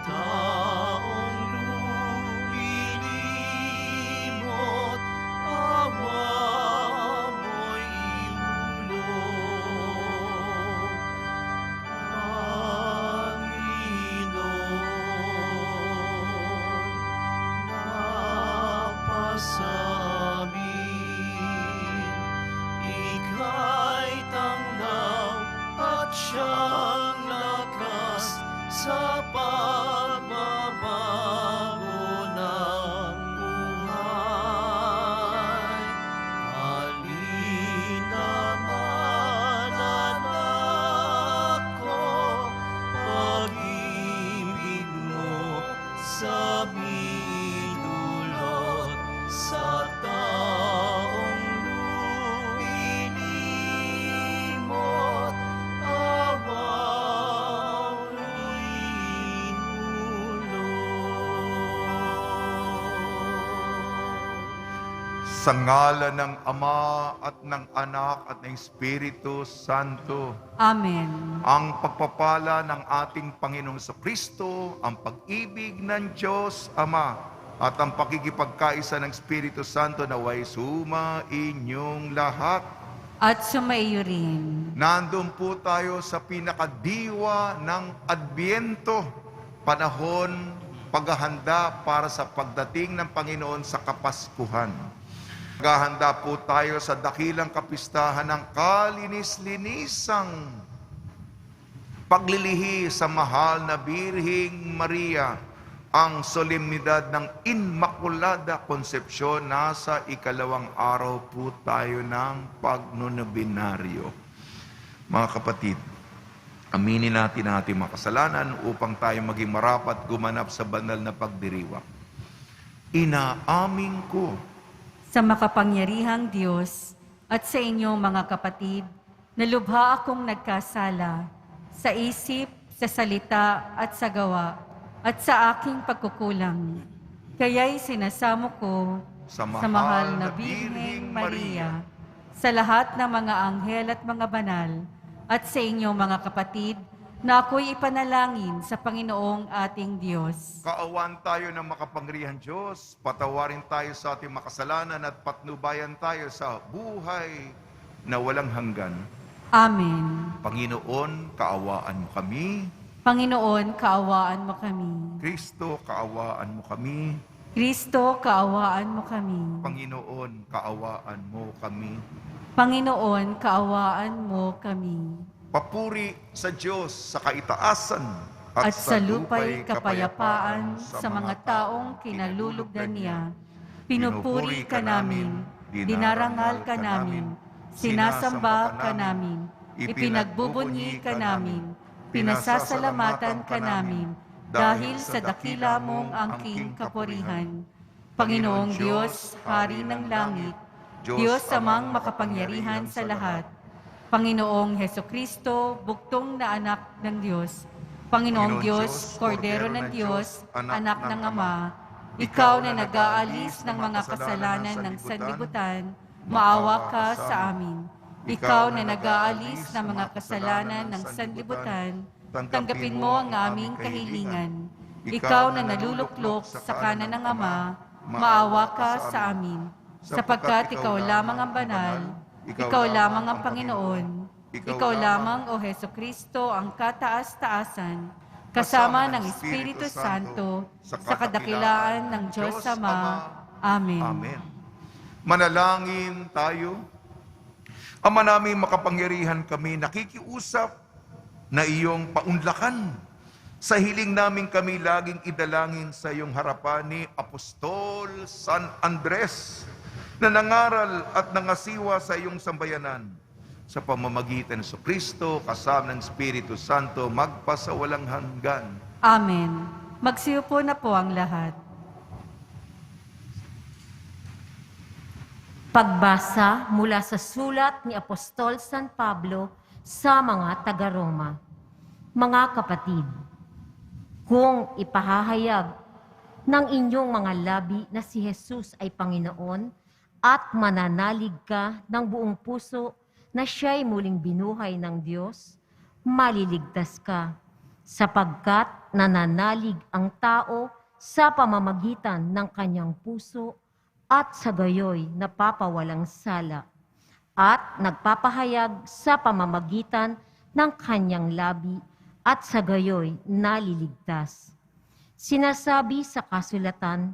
taong lumilimot, awa mo'y iulog. Panginoon, napasamin, ika'y tanglaw at siyang lakas sa pagbabago ng buhay. Halina mananak ko, pag-ibig mo sa midulot sa taong lumilimot, awa mo'y inulog. Sa ngalan ng Ama at ng Anak at ng Espiritu Santo, Amen. ang pagpapala ng ating Panginoong Kristo, ang pag-ibig ng Diyos Ama, at ang pakikipagkaisa ng Espiritu Santo naway suma inyong lahat. At sumaiyo rin. Nandun po tayo sa pinakadiwa ng Adbyento, panahon paghahanda para sa pagdating ng Panginoon sa Kapaskuhan. Paghahanda po tayo sa dakilang kapistahan ng kalinis-linisang paglilihi sa mahal na Birhing Maria, ang solemnidad ng Immaculada Concepcion. Nasa ikalawang araw po tayo ng pagnonobinaryo. Mga kapatid, aminin natin ang ating mga kasalanan upang tayo maging marapat gumanap sa banal na pagdiriwang. Inaamin ko Sa makapangyarihang Diyos at sa inyong mga kapatid, na lubha akong nagkasala sa isip, sa salita at sa gawa at sa aking pagkukulang. Kaya'y sinasamo ko sa sa mahal na Birheng Maria, sa lahat ng mga anghel at mga banal, at sa inyong mga kapatid, na ako'y ipanalangin sa Panginoong ating Diyos. Kaawaan tayo ng makapangyarihang Diyos, patawarin tayo sa ating makasalanan at patnubayan tayo sa buhay na walang hanggan. Amen. Panginoon, kaawaan mo kami. Panginoon, kaawaan mo kami. Kristo, kaawaan mo kami. Kristo, kaawaan mo kami. Panginoon, kaawaan mo kami. Panginoon, kaawaan mo kami. Papuri sa Diyos sa kaitaasan At sa lupa'y kapayapaan sa mga taong kinalulugdan niya. Pinupuri ka namin, dinarangal ka namin, sinasamba ka namin, ipinagbubunyi ka namin, pinasasalamatan ka namin, dahil sa dakila mong angking kapurihan. Panginoong Diyos, Hari ng langit, Diyos amang makapangyarihan sa lahat, Panginoong Hesukristo, buktong na anak ng Diyos, Panginoong Diyos, Kordero ng Diyos, anak ng Ama, ikaw na nag-aalis ng mga kasalanan ng sanlibutan, maawa ka sa amin. Ikaw na nag-aalis ng mga kasalanan ng sanlibutan, tanggapin mo ang aming kahilingan. Ikaw na naluluklok sa kanan ng Ama, maawa ka sa amin. Sapagkat ikaw lamang ang banal, ikaw lamang ang Panginoon, ikaw lamang, O Hesukristo, ang kataas-taasan, kasama ng Espiritu Santo, sa kadakilaan ng Diyos Ama. Amen. Amen. Manalangin tayo. Ama namin makapangyarihan, kami nakikiusap na iyong paunlakan. Sa hiling namin kami laging idalangin sa iyong harapan ni Apostol San Andres, na nangaral at nangasiwa sa iyong sambayanan. Sa pamamagitan ng Kristo, kasama ng Espiritu Santo, magpasawalang hanggan. Amen. Magsiupo na po ang lahat. Pagbasa mula sa sulat ni Apostol San Pablo sa mga taga-Roma. Mga kapatid, kung ipahahayag ng inyong mga labi na si Jesus ay Panginoon at mananalig ka ng buong puso na siya'y muling binuhay ng Diyos, maliligtas ka. sapagkat nananalig ang tao sa pamamagitan ng kanyang puso at sa gayoy napapawalang sala at nagpapahayag sa pamamagitan ng kanyang labi at sa gayoy naliligtas. Sinasabi sa kasulatan,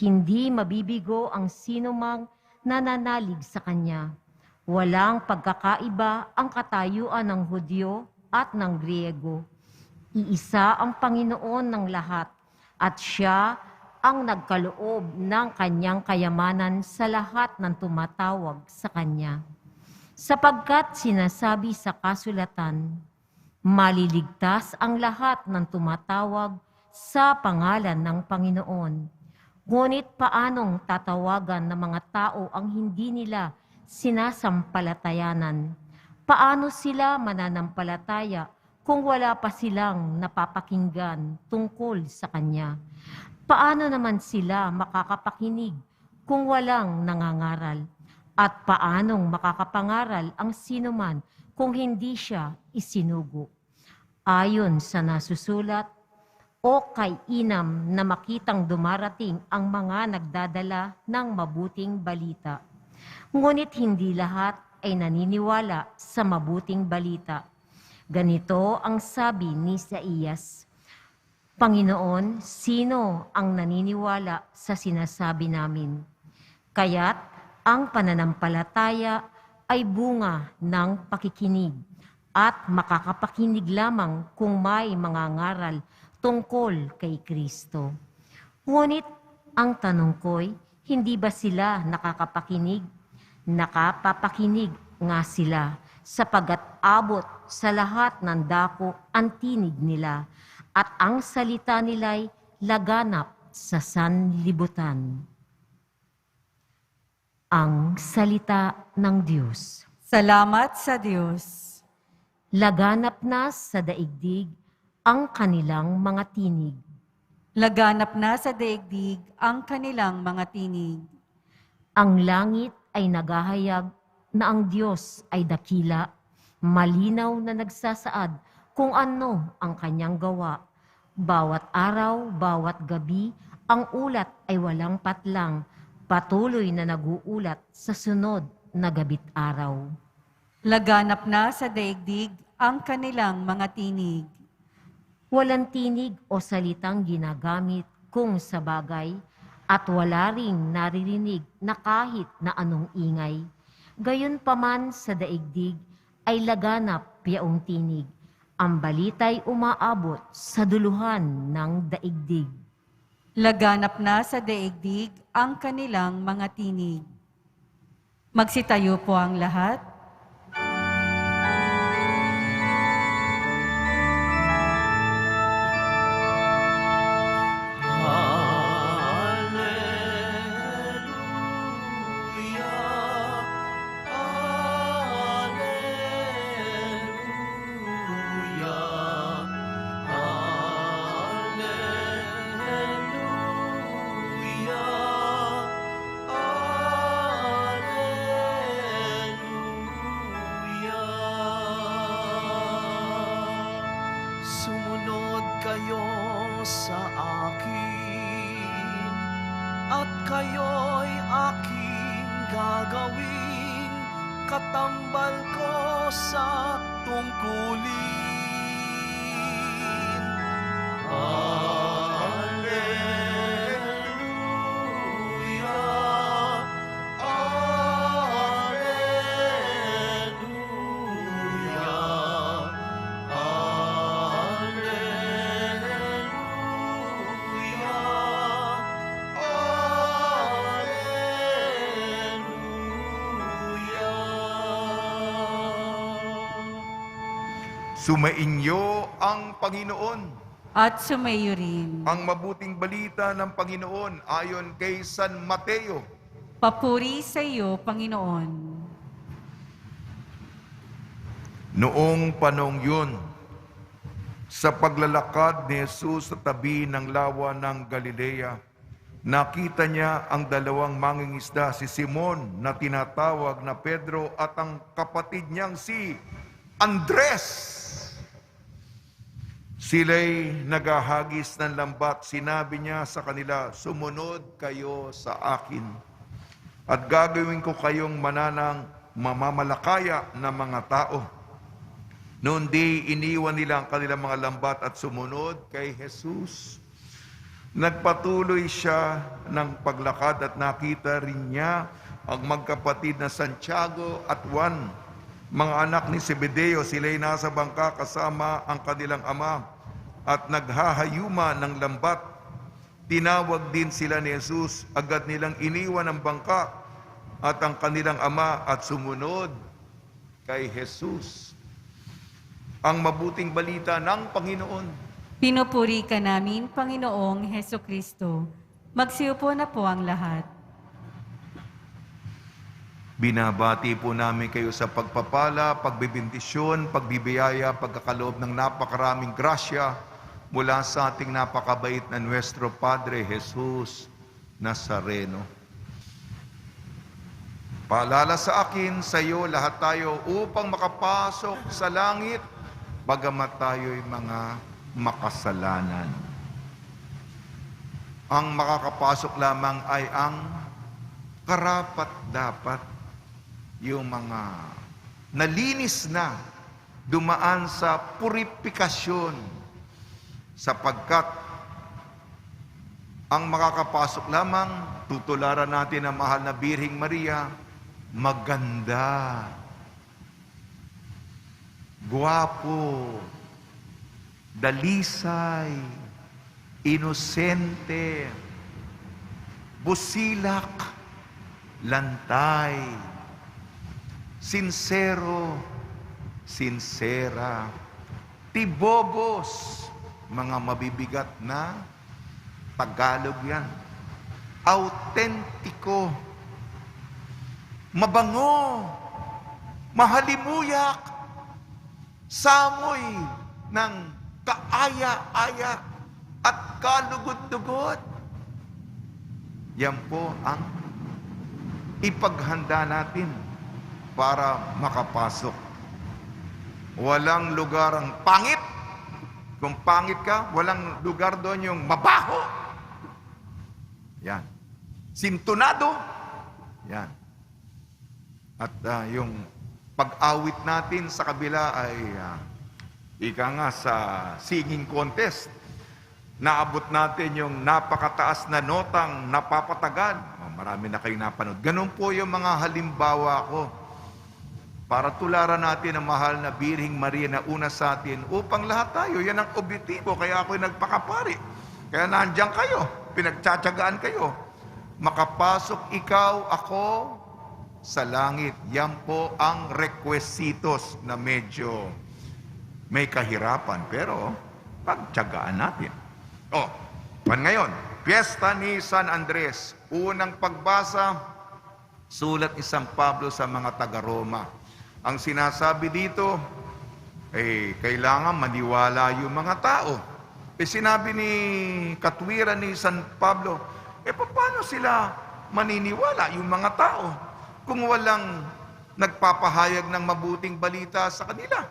hindi mabibigo ang sinumang nananalig sa kanya. Walang pagkakaiba ang katayuan ng Hudyo at ng Griego. Iisa ang Panginoon ng lahat at siya ang nagkaloob ng kanyang kayamanan sa lahat ng tumatawag sa kanya. Sapagkat sinasabi sa kasulatan, maliligtas ang lahat ng tumatawag sa pangalan ng Panginoon. Ngunit paanong tatawagan ng mga tao ang hindi nila sinasampalatayanan? Paano sila mananampalataya kung wala pa silang napapakinggan tungkol sa Kanya? Paano naman sila makakapakinig kung walang nangangaral? At paanong makakapangaral ang sinuman kung hindi siya isinugo? Ayon sa nasusulat, o kay inam na makitang dumarating ang mga nagdadala ng mabuting balita. Ngunit hindi lahat ay naniniwala sa mabuting balita. Ganito ang sabi ni Isaías, Panginoon, sino ang naniniwala sa sinasabi namin? Kaya't ang pananampalataya ay bunga ng pakikinig at makakapakinig lamang kung may mangangaral tungkol kay Kristo. Ngunit ang tanong ko'y, hindi ba sila nakakapakinig? Nakapapakinig nga sila, sapagat abot sa lahat ng dako ang tinig nila, at ang salita nila'y laganap sa sanlibutan. Ang salita ng Diyos. Salamat sa Diyos. Laganap na sa daigdig ang kanilang mga tinig. Laganap na sa daigdig ang kanilang mga tinig. Ang langit ay naghahayag na ang Diyos ay dakila, malinaw na nagsasaad kung ano ang kanyang gawa. Bawat araw, bawat gabi, ang ulat ay walang patlang, patuloy na naguulat sa sunod na gabit araw. Laganap na sa daigdig ang kanilang mga tinig. Walang tinig o salitang ginagamit kung sa bagay at wala ring naririnig na kahit na anong ingay. Gayunpaman sa daigdig ay laganap yaong tinig. Ang balita'y umaabot sa duluhan ng daigdig. Laganap na sa daigdig ang kanilang mga tinig. Magsitayo po ang lahat. Sumunod kayo sa akin, at kayo'y aking gagawin, katambal ko sa tungkulin. Alleluia, alleluia. Sumainyo ang Panginoon. At sumayo rin. Ang mabuting balita ng Panginoon ayon kay San Mateo. Papuri sa iyo, Panginoon. Noong panong yun, sa paglalakad ni Jesus sa tabi ng lawa ng Galilea, nakita niya ang dalawang mangingisda, si Simon na tinatawag na Pedro at ang kapatid niyang si Andres. Sila'y naghahagis ng lambat. Sinabi niya sa kanila, sumunod kayo sa akin at gagawin ko kayong mananang mamamalakaya ng mga tao. Noon di iniwan nila ang kanilang mga lambat at sumunod kay Jesus. Nagpatuloy siya ng paglakad at nakita rin niya ang magkapatid na Santiago at Juan, mga anak ni Zebedeo. Sila'y nasa bangka kasama ang kanilang ama at naghahayuma ng lambat. Tinawag din sila ni Jesus. Agad nilang iniwan ang bangka at ang kanilang ama at sumunod kay Jesus. Ang mabuting balita ng Panginoon. Pinupuri ka namin, Panginoong Hesukristo. Magsiupo na po ang lahat. Binabati po namin kayo sa pagpapala, pagbibindisyon, pagbibiyaya, pagkakaloob ng napakaraming grasya mula sa ating napakabait na Nuestro Padre Jesus Nazareno. Paalala sa akin, sa iyo, lahat tayo upang makapasok sa langit, bagamat tayo'y mga makasalanan. Ang makakapasok lamang ay ang karapat-dapat, yung mga nalinis na, dumaan sa purifikasyon, sapagkat ang makakapasok lamang, tutularan natin ang mahal na Birheng Maria, maganda, guwapo, dalisay, inosente, busilak, lantay, sincero, sincera, tibobos, mga mabibigat na Tagalog yan, autentiko, mabango, mahalimuyak, samoy ng kaaya-aya at kalugod-lugod. Yan po ang ipaghanda natin para makapasok. Walang lugar ang pangit. Kung pangit ka, walang lugar doon yung mabaho. Yan. Sintunado. Yan. At yung pag-awit natin sa kabila ay ika nga sa singing contest. Naabot natin yung napakataas na notang napapatagan. Marami na kayong napanood. Ganun po yung mga halimbawa ko para tularan natin ang mahal na Birheng Maria na una sa atin upang lahat tayo, yan ang objetibo. Kaya ako'y nagpakapari. Kaya nandiyan kayo, pinagtsatsagaan kayo. Makapasok ikaw, ako, sa langit. Yan po ang requisitos na medyo may kahirapan. Pero pagtsagaan natin. Ngayon, Piyesta ni San Andres. Unang pagbasa, sulat ni San Pablo sa mga taga-Roma. Ang sinasabi dito, kailangan maniwala yung mga tao. Sinabi ni katwiran ni San Pablo, paano sila maniniwala yung mga tao kung walang nagpapahayag ng mabuting balita sa kanila?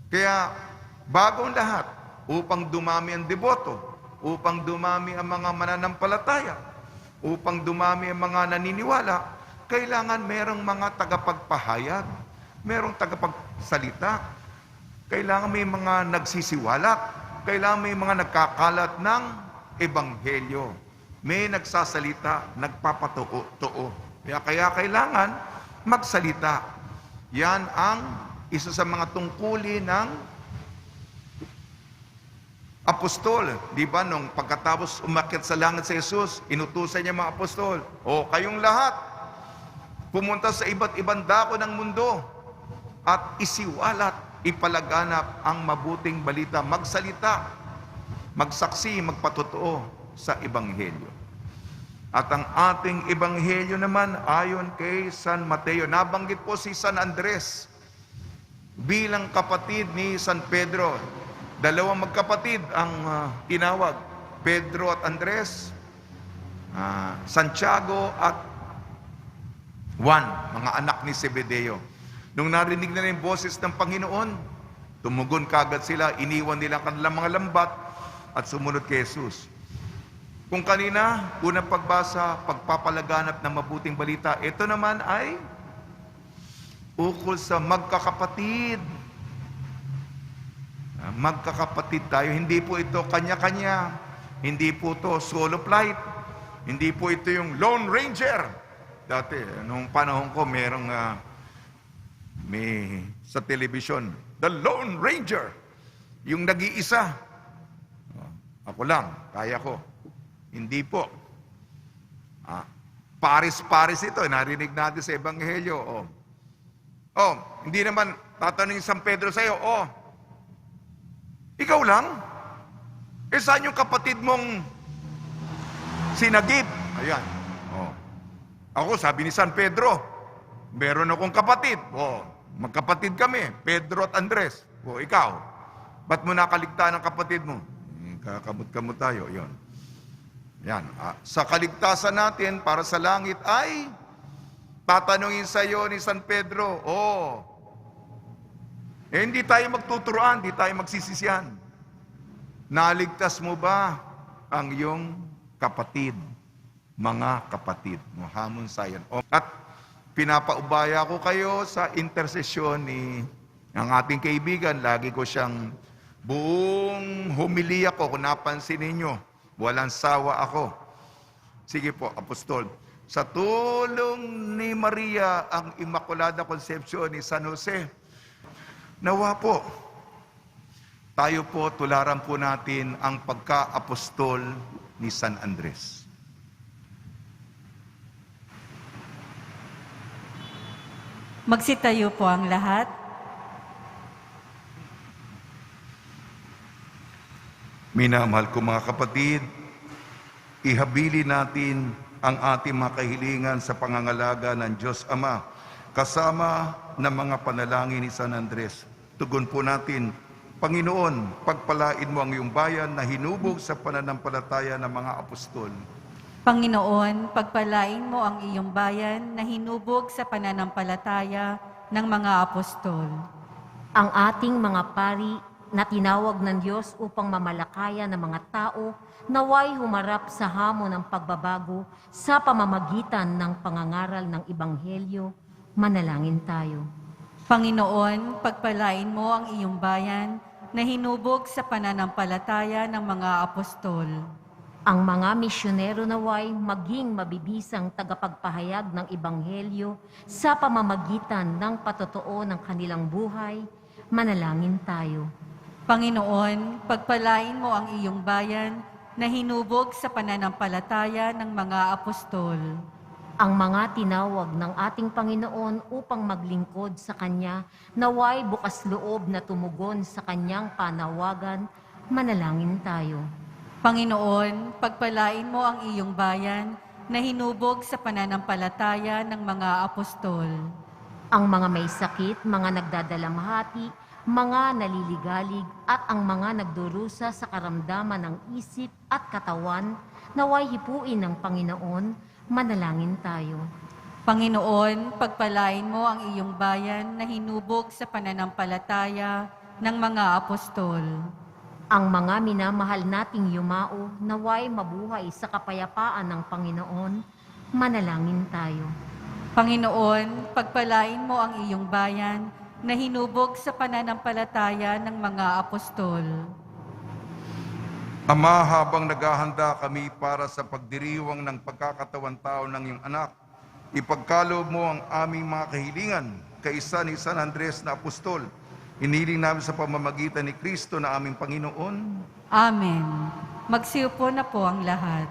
Kaya, bagong lahat, upang dumami ang deboto, upang dumami ang mga mananampalataya, upang dumami ang mga naniniwala, kailangan merong mga tagapagpahayag, merong tagapagsalita, kailangan may mga nagsisiwalak, kailangan may mga nagkakalat ng ebanghelyo, may nagsasalita, nagpapatuo. Kaya kailangan magsalita. Yan ang isa sa mga tungkulin ng apostol. Di ba, nung pagkatapos umakyat sa langit si Jesus, inutusan niya mga apostol, kayong lahat, pumunta sa iba't ibang dako ng mundo at isiwalat, ipalaganap ang mabuting balita, magsalita, magsaksi, magpatotoo sa ebanghelyo. At ang ating ebanghelyo naman ayon kay San Mateo, nabanggit po si San Andres bilang kapatid ni San Pedro. Dalawang magkapatid ang tinawag, Pedro at Andres, Santiago at Juan, mga anak ni Zebedeo. Nung narinig na yung boses ng Panginoon, Tumugon kagad sila, iniwan nila ang kanilang mga lambat at sumunod kay Jesus. Kung kanina, unang pagbasa, pagpapalaganap ng mabuting balita, ito naman ay ukol sa magkakapatid. Magkakapatid tayo. Hindi po ito kanya-kanya. Hindi po ito solo flight. Hindi po ito yung Lone Ranger. Dati, nung panahon ko, may sa television, The Lone Ranger. Yung nag-iisa. Ako lang, kaya ko. Hindi po. Paris ito. Narinig natin sa Ebanghelyo. Hindi naman tatanungin San Pedro sa'yo, ikaw lang? Saan yung kapatid mong sinagip? Ayan. Ako, sabi ni San Pedro, meron akong kapatid. Magkapatid kami, Pedro at Andres. Ikaw, ba't mo nakaligtaan ang kapatid mo? Kakamot-kamot tayo, yon. Yan. Sa kaligtasan natin, para sa langit ay tatanungin sa iyo ni San Pedro, hindi tayo magtuturoan, hindi tayo magsisisihan. Naligtas mo ba ang iyong kapatid? Mga kapatid. Hamon sayan. At pinapaubaya ko kayo sa intersesyon ng ating kaibigan. Lagi ko siyang buong humiliya ko. Kung napansin ninyo, walang sawa ako. Sige po, Apostol. Sa tulong ni Maria, ang Immaculada Concepcion ni San Jose, nawa po, tayo po, tularan po natin ang pagka-apostol ni San Andres. Magsitayo po ang lahat. Minamahal ko mga kapatid, ihabili natin ang ating mga kahilingan sa pangangalaga ng Diyos Ama, kasama ng mga panalangin ni San Andres. Tugon po natin, Panginoon, pagpalain mo ang iyong bayan na hinubog sa pananampalataya ng mga apostol. Panginoon, pagpalain mo ang iyong bayan na hinubog sa pananampalataya ng mga apostol. Ang ating mga pari na tinawag ng Diyos upang mamalakaya ng mga tao, naway humarap sa hamon ng pagbabago sa pamamagitan ng pangangaral ng Ebanghelyo. Manalangin tayo. Panginoon, pagpalain mo ang iyong bayan na hinubog sa pananampalataya ng mga apostol. Ang mga misyonero naway maging mabibisang tagapagpahayag ng Ebanghelyo sa pamamagitan ng patotoo ng kanilang buhay. Manalangin tayo. Panginoon, pagpalain mo ang iyong bayan na hinubog sa pananampalataya ng mga apostol. Ang mga tinawag ng ating Panginoon upang maglingkod sa Kanya, naway bukas loob na tumugon sa Kanyang panawagan. Manalangin tayo. Panginoon, pagpalain mo ang iyong bayan na hinubog sa pananampalataya ng mga apostol. Ang mga may sakit, mga nagdadalamhati, mga naliligalig, at ang mga nagdurusa sa karamdaman ng isip at katawan, naway hipuin ng Panginoon. Manalangin tayo. Panginoon, pagpalain mo ang iyong bayan na hinubog sa pananampalataya ng mga apostol. Ang mga minamahal nating yumao, naway mabuhay sa kapayapaan ng Panginoon. Manalangin tayo. Panginoon, pagpalain mo ang iyong bayan na hinubog sa pananampalataya ng mga apostol. Ama, habang naghahanda kami para sa pagdiriwang ng pagkakatawan tao ng iyong anak, ipagkaloob mo ang aming mga kahilingan kay isa ni San Andres na apostol. Iniling namin sa pamamagitan ni Kristo na aming Panginoon. Amen. Magsiupo na po ang lahat.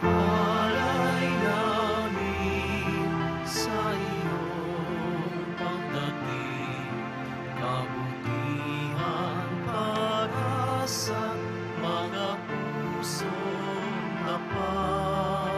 Alay namin sa iyong pagdating, kabutihan para sa mga pusong tapat.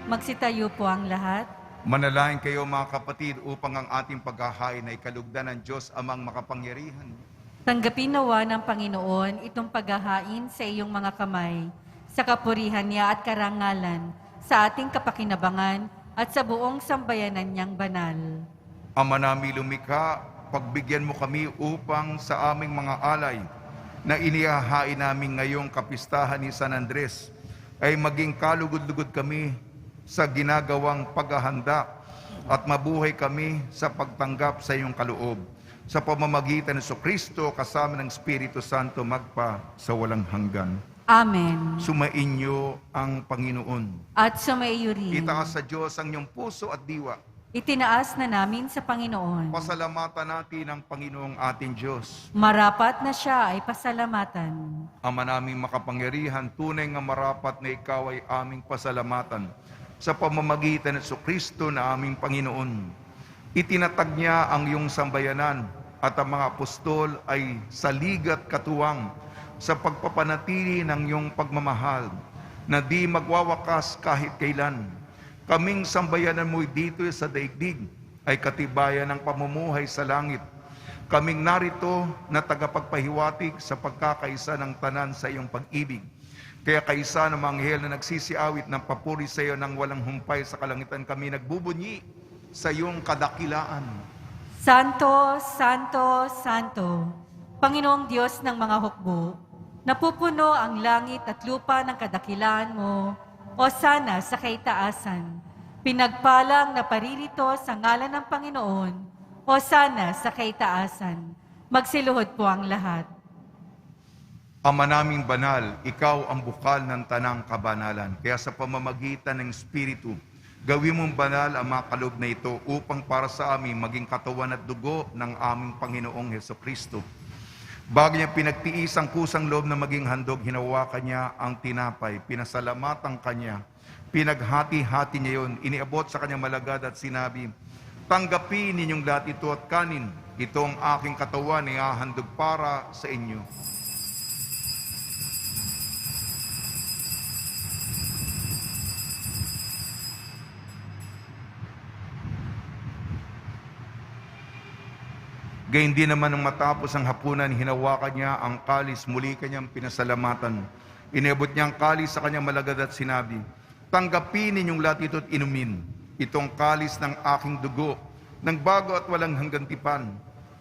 Magsitayo po ang lahat. Manalangin kayo mga kapatid upang ang ating paghahain ay kalugdan ng Diyos amang makapangyarihan. Tanggapin nawa ng Panginoon itong paghahain sa iyong mga kamay, sa kapurihan niya at karangalan, sa ating kapakinabangan at sa buong sambayanan niyang banal. Ama namin lumikha, pagbigyan mo kami upang sa aming mga alay na inihahain namin ngayong kapistahan ni San Andres ay maging kalugod-lugod kami sa ginagawang paghahanda at mabuhay kami sa pagtanggap sa iyong kaloob. Sa pamamagitan ng Kristo kasama ng Espiritu Santo magpa sa walang hanggan. Amen. Sumainyo ang Panginoon. At sumaiyo rin. Itaas sa Diyos ang iyong puso at diwa. Itinaas na namin sa Panginoon. Pasalamatan natin ang Panginoong ating Diyos. Marapat na siya ay pasalamatan. Ama naming makapangyarihan, tunay nga marapat na ikaw ay aming pasalamatan sa pamamagitan ng Kristo na aming Panginoon. Itinatag niya ang iyong sambayanan at ang mga apostol ay saligat katuwang sa pagpapanatili ng iyong pagmamahal na di magwawakas kahit kailan. Kaming sambayanan mo'y dito sa daigdig ay katibayan ng pamumuhay sa langit. Kaming narito na tagapagpahiwatig sa pagkakaisa ng tanan sa iyong pag-ibig. Kaya kaisa ng mga anghel na nagsisiawit ng papuri sa iyo ng walang humpay sa kalangitan, kami nagbubunyi sa iyong kadakilaan. Santo, Santo, Santo, Panginoong Diyos ng mga hukbo, napupuno ang langit at lupa ng kadakilaan mo, o sana sa kaitaasan. Pinagpalang na paririto sa ngalan ng Panginoon, o sana sa kaitaasan. Magsiluhod po ang lahat. Ama naming banal, ikaw ang bukal ng tanang kabanalan. Kaya sa pamamagitan ng Espiritu, gawin mong banal ang mga kaloob na ito upang para sa amin maging katawan at dugo ng aming Panginoong Hesukristo. Bago niya pinagtiis ang kusang loob na maging handog, hinawakan niya ang tinapay, pinasalamatan kanya, pinaghati-hati niya yun, iniabot sa kanyang malagad at sinabi, tanggapin ninyong lahat ito at kanin, ito ang aking katawan na ihahandog para sa inyo. Gayun din naman nang matapos ang hapunan, hinawakan niya ang kalis, muli kanyang pinasalamatan. Inabot niya ang kalis sa kanyang malagad at sinabi, tanggapin ninyong lahat ito at inumin. Itong kalis ng aking dugo, ng bago at walang hanggang tipan.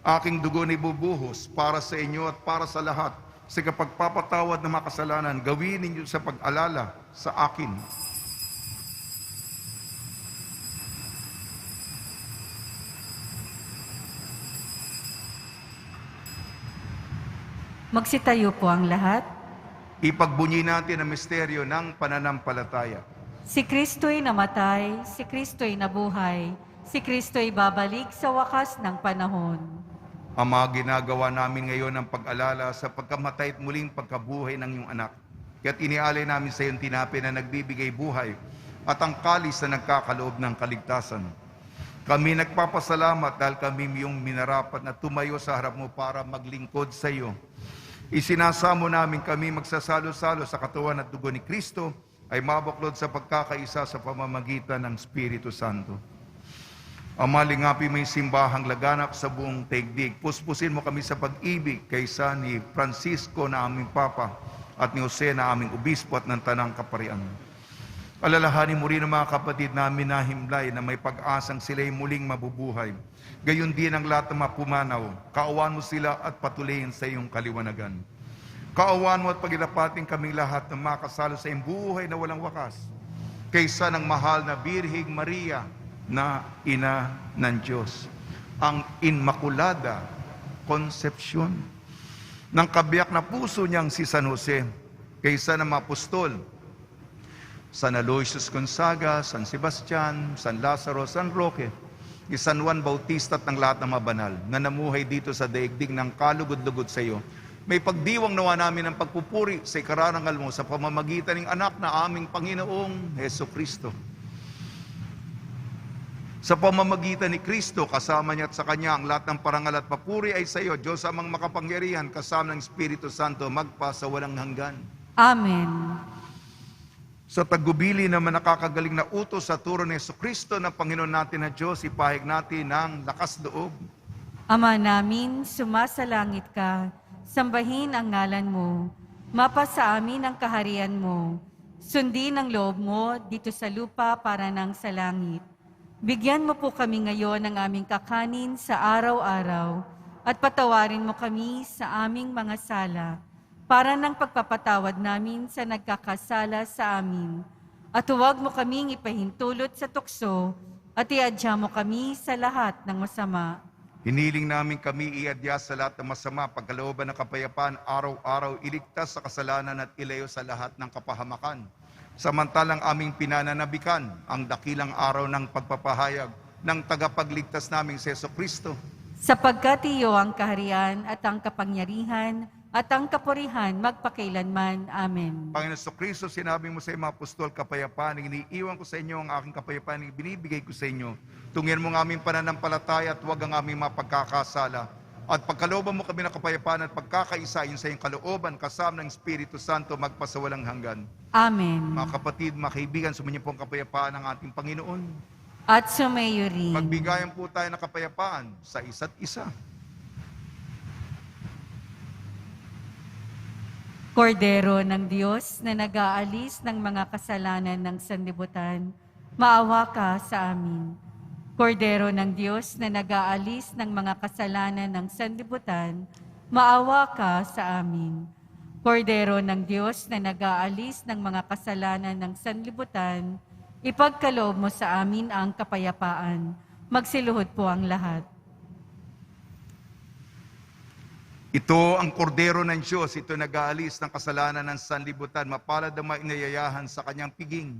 Aking dugo na ibubuhos para sa inyo at para sa lahat. Sa kapagpapatawad ng mga kasalanan, gawin ninyo sa pag-alala sa akin. Magsitayo po ang lahat. Ipagbunyi natin ang misteryo ng pananampalataya. Si Kristo'y namatay, si Kristo'y nabuhay, si Kristo'y babalik sa wakas ng panahon. Ama, ginagawa namin ngayon ang pag-alala sa pagkamatay at muling pagkabuhay ng iyong anak. Kaya't inialay namin sa iyong tinapay na nagbibigay buhay at ang kalis na nagkakaloob ng kaligtasan. Kami nagpapasalamat dahil kami iyong minarapat na tumayo sa harap mo para maglingkod sa iyo. Isinasamo namin kami magsasalo-salo sa katawan at dugo ni Kristo ay mabuklod sa pagkakaisa sa pamamagitan ng Espiritu Santo. Ama, lingapi may simbahang laganap sa buong daigdig. Puspusin mo kami sa pag-ibig kaysa ni Francisco na aming Papa at ni Jose na aming Obispo at ng Tanang Kaparian. Alalahanin mo rin ang mga kapatid namin na himlay na may pag-asang sila'y muling mabubuhay. Gayon din ang lahat ng mapumanaw. Kaawaan mo sila at patuloyin sa iyong kaliwanagan. Kaawaan mo at pagirapatin kaming lahat na makasalo sa iyong buhay na walang wakas. Kaysa ng mahal na Birhing Maria na ina ng Diyos. Ang Inmaculada Concepcion. Ng kabiyak na puso niyang si San Jose. Kaysa ng mga apostol, San Aloysius Gonzaga, San Sebastian, San Lazaro, San Roque, ni San Juan Bautista at ng lahat ng mga banal na namuhay dito sa daigdig ng kalugod-lugod sa iyo. May pagdiwang nawa namin ng pagpupuri sa ikarangal mo sa pamamagitan ng anak na aming Panginoong Hesukristo. Sa pamamagitan ni Kristo, kasama niya at sa Kanya, ang lahat ng parangal at papuri ay sa iyo, Diyos amang makapangyarihan, kasama ng Espiritu Santo, magpa sa walang hanggan. Amen. Sa tagubili naman nakakagaling na utos sa turo ni Jesucristo ng Panginoon natin na Diyos, ipahig natin ng lakas loob. Ama namin, sumasalangit ka, sambahin ang ngalan mo, mapasa amin ang kaharian mo, sundin ang loob mo dito sa lupa para nang sa langit. Bigyan mo po kami ngayon ng aming kakanin sa araw-araw at patawarin mo kami sa aming mga sala para ng pagpapatawad namin sa nagkakasala sa amin. At huwag mo kaming ipahintulot sa tukso at iadya mo kami sa lahat ng masama. Hiniling namin kami iadya sa lahat ng masama, pagkalooban ng kapayapaan, araw-araw iligtas sa kasalanan at ilayo sa lahat ng kapahamakan. Samantalang aming pinananabikan ang dakilang araw ng pagpapahayag ng tagapagligtas naming si Jesucristo. Sapagkat iyo ang kaharian at ang kapangyarihan at ang kapurihan magpakailanman. Amen. Panginoon Jesucristo, sinabi mo sa mga apostol, kapayapaan, iniiwan ko sa inyo ang aking kapayapaan, binibigay ko sa inyo. Tungin mo ang aming pananampalataya at huwag ang aming mapagkakasala. At pagkalooban mo kami ng kapayapaan at pagkakaisa yun sa iyong kalooban, kasama ng Espiritu Santo, magpasawalang hanggan. Amen. Mga kapatid, mga kaibigan, sumunyo po ang kapayapaan ng ating Panginoon. At sumayo rin. Magbigayan po tayo ng kapayapaan sa isa't isa. Kordero ng Diyos na nag-aalis ng mga kasalanan ng sanlibutan, maawa ka sa amin. Kordero ng Diyos na nag-aalis ng mga kasalanan ng sanlibutan, maawa ka sa amin. Kordero ng Diyos na nag-aalis ng mga kasalanan ng sanlibutan, ipagkaloob mo sa amin ang kapayapaan. Magsiluhod po ang lahat. Ito ang kordero ng Diyos, ito nag-aalis ng kasalanan ng sanlibutan, mapalad ang mainayayahan sa kanyang piging.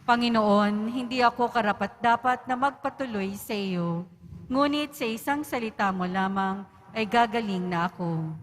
Panginoon, hindi ako karapat-dapat na magpatuloy sa iyo, ngunit sa isang salita mo lamang ay gagaling na ako.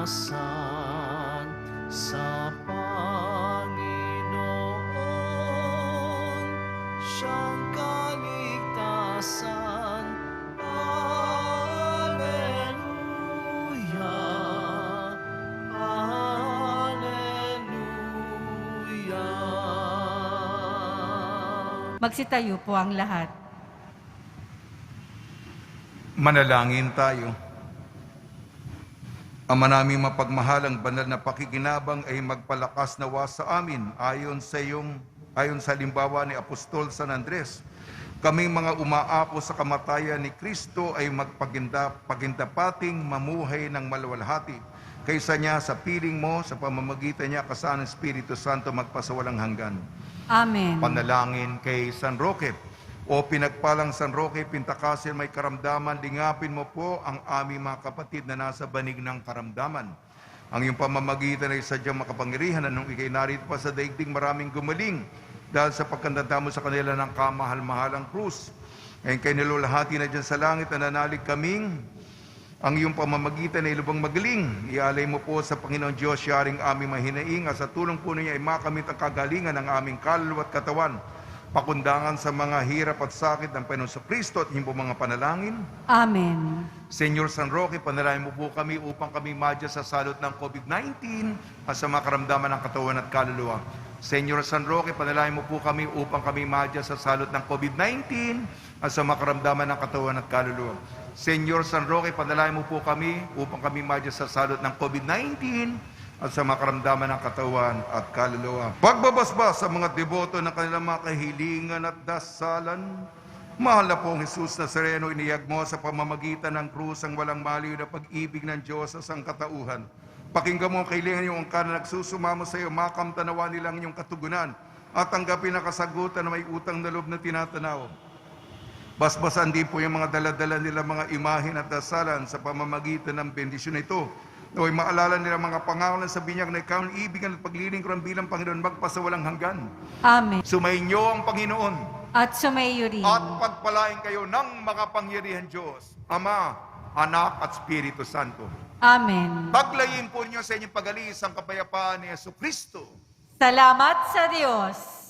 kaligtasan sa Panginoon, siyang kaligtasan. Alleluia, Alleluia. Magsitayo po ang lahat. Manalangin tayo. Ama naming mapagmahalang banal na pakikinabang ay magpalakas nawa sa amin ayon sa limbawa ni Apostol San Andres. Kaming mga umaapo sa kamatayan ni Kristo ay pagindapating mamuhay ng maluwalhati. Kaysa niya sa piling mo, sa pamamagitan niya kasama ng Espiritu Santo magpasawalang hanggan. Amen. Panalangin kay San Roque. O pinagpalang San Roque, Pintakasil, may karamdaman, lingapin mo po ang aming mga kapatid na nasa banig ng karamdaman. Ang iyong pamamagitan ay sadyang makapangyarihan, anong ikay narito pa sa daigdig maraming gumaling dahil sa pagkandanta mo sa kanila ng kamahal-mahalang krus. Ngayon kay nilulahati na dyan sa langit, nananalig kaming ang iyong pamamagitan ay lubang magaling. Ialay mo po sa Panginoon Diyos, yaring aming mahinaing, at sa tulong po niya ay makamit ang kagalingan ng aming kaluluwa at katawan. Pakundangan sa mga hirap at sakit ng Panginoon Kristo at inyong po mga panalangin. Amen. Senyor San Roque, panalangin mo po kami upang kami madya sa salot ng COVID-19 at sa mga karamdaman ng katawan at kaluluwa. Senyor San Roque, panalangin mo po kami upang kami madya sa salot ng COVID-19 at sa mga karamdaman ng katawan at kaluluwa. Senyor San Roque, panalangin mo po kami upang kami madya sa salot ng COVID-19 at sa mga karamdaman ng katawan at kaluluwa. Pagbabasbas sa mga deboto ng kanilang mga kahilingan at dasalan, mahal na pong Jesus Nazareno, iniyag mo sa pamamagitan ng krus ang walang maliw na pag-ibig ng Diyos sa sangkatauhan. Pakinggan mo ang kahilingan yung angkan na nagsusumamo sa iyo, makamtanawa nilang iyong katugunan at tanggapin na kasagutan na may utang na loob na tinatanaw. Basbasan din po yung mga daladala nila mga imahin at dasalan sa pamamagitan ng bendisyon ito. Naway maalala nila mga pangako sa binyag na ikaw ang ibigan at paglilingkuran bilang Panginoon magpasawalang hanggan. Amen. Sumainyo ang Panginoon At sumayo rin. at pagpalain kayo ng makapangyarihan Diyos, Ama, Anak at Espiritu Santo. Amen. Paglayin po niyo sa inyong pag-alis ang kapayapaan ni Jesucristo. Salamat sa Diyos.